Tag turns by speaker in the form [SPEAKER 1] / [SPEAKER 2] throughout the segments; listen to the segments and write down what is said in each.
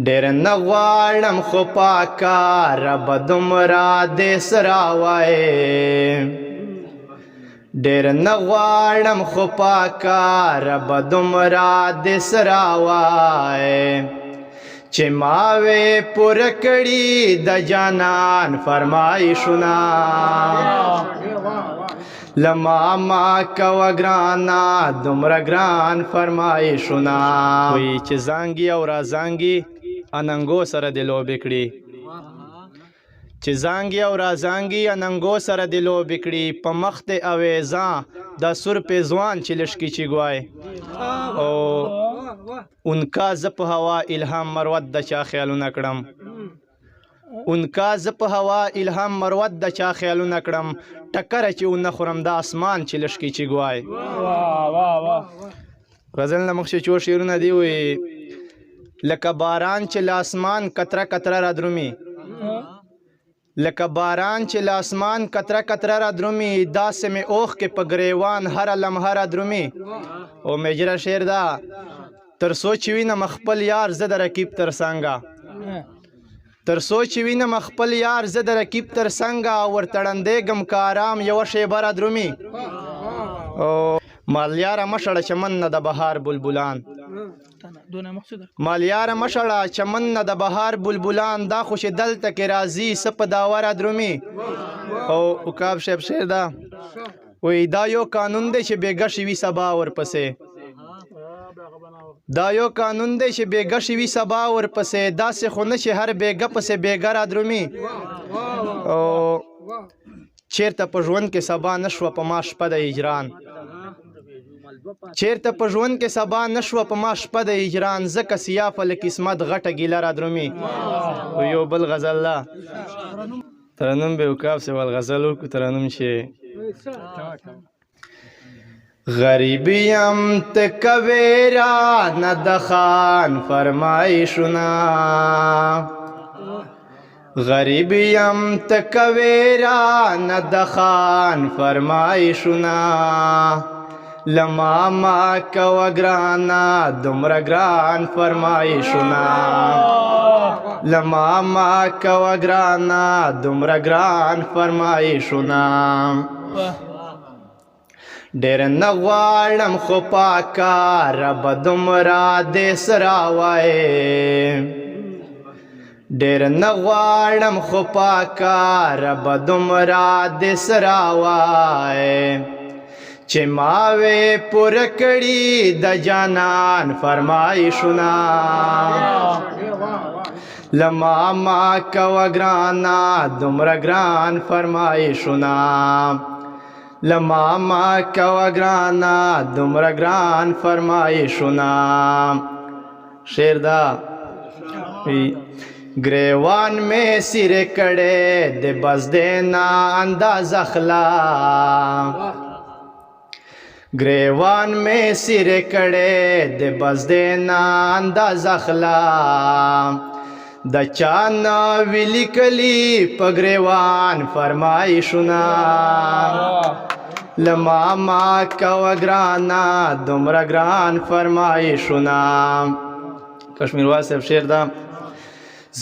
[SPEAKER 1] ډېر نه غواړم خو پاکه رب دومره دې څه راوایې ډېر نه غواړم خو پاکه رب دومره دې څه راوایې چې ما وې پوره کړي د جانان فرمایشونه لما ما کوه ګرانه دومره ګران فرمایشونه وایي چې زانګي او رازانګي اننګو سره دې لوبې کړي چې زانګي او رازانګي اننګو سره دې لوبې کړي په مخ دې اویزان د سور پیزوان چې لشکي چې ګوای او انکا ز په هوا الهام مروت د چا خیالونه کړم انکا ز په هوا الهام مروت د چا خیالونه کړم ټکره چې ونه خورم د اسمان چې لشکي چې ګوای غزل نه مخکې څو شعرونه دي وایي لکه باران چې له اسمان قطره قطره را درومي لکه باران چې له اسمان قطره قطره را درومي داسې مې اوښ کې په ګریوان هره لمحه را درومي او میجره شعر دا تر څو چې وینم خپل یار زه د رقیب تر څنګه تر څو چې وینم خپل یار زه د رقیب تر څنګه ورتړندېږم که آرام یوه شیبه را درومي او مالیاره مشړه چمن نه د بهار بلبلان مالیاره مشړه چمن نه د بهار بلبلان دا خو چې دلته کې راځي څه په داوه را درومي او عقاب صاحب شعر دا وایي دا یو قانون دی چې بېګه شوي سبا ورپسې دا یو قانون دی چې بېګه شوي سبا ورپسې داسې خو نه چې هر بېګه پسې بېګه را درومي او چېرته په ژوند کې سبا نه شوه په ما شپه د هجران چېرته په ژوند کې سبا نه شوه په ما شپه د هجران ځکه سیافه له قسمت غټه ګیله را درومي او یو بل غزل ده ترنم به عقاب صاحب غزل وکړو ترنم چې غریبیم ته کوې رانه د خان فرمایشونه غریبیم ته کوې رانه د خان فرمایشونه لما ما کوه ګرانه دومره ګران فرمایشونه لما ما کوه ګرانه دومره ګران فرمایشونه ډېر نه غواړم خو پاکه رب دومره دې څه راوایې ډېر نه غواړم خو پاکه رب دومره دې څه راوایې چې ما وې پوره کړي د جانان فرمایشونه لما ما کوه ګرانه دومره ګران فرمایشونه لما ما کوه ګرانه دومره ګران فرمایشونه شعر دا ګریوان مې سیرې کړې د بس دینا انداز اخلا ګریوان مې سیرې کړې د بس دینا انداز اخلا د چا نه وي لیکلي په ګریوان فرمایشونه لما ما کوه ګرانه دومره ګران فرمایشونه کشمیروال صاحب شعر دا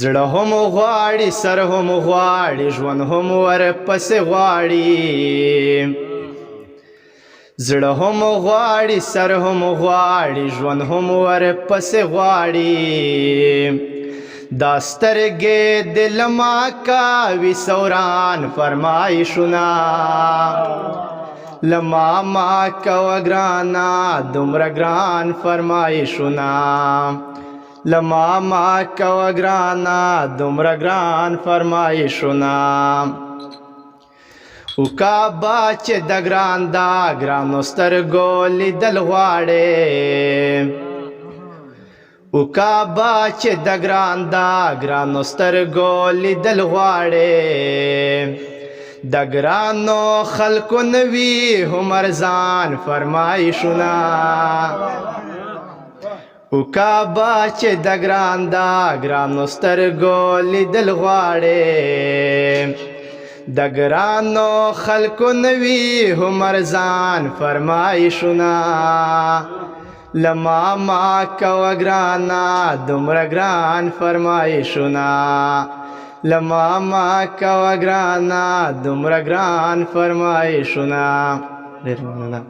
[SPEAKER 1] زړه هم غواړي سر هم غواړي ژوند هم ورپسې غواړي زړه هم غواړي سر هم غواړي ژوند هم ورپسې غواړي دا سترګې دل ما کوي سوران فرمایشونه لما ما کوه ګرانه دومره ګران فرمایشونه لما ما کوه ګرانه دومره ګران فرمایشونه عقابه چې د ګران دا ګرانو سترګو لیدل غواړې عقابه چې د ګران دا ګرانو سترګو لیدل غواړې د ګرانو خلکو نوي هم ارزان فرمایشونه عقابه چې د ګران دا ګرانو سترګو لیدل غواړې د ګرانو خلکو نوي هم ارزان فرمایشونه لما ما کوه ګرانا دومره ګران فرمایشونه لما ما کوه ګرانا دومره ګران فرمایشونه ډېر مننه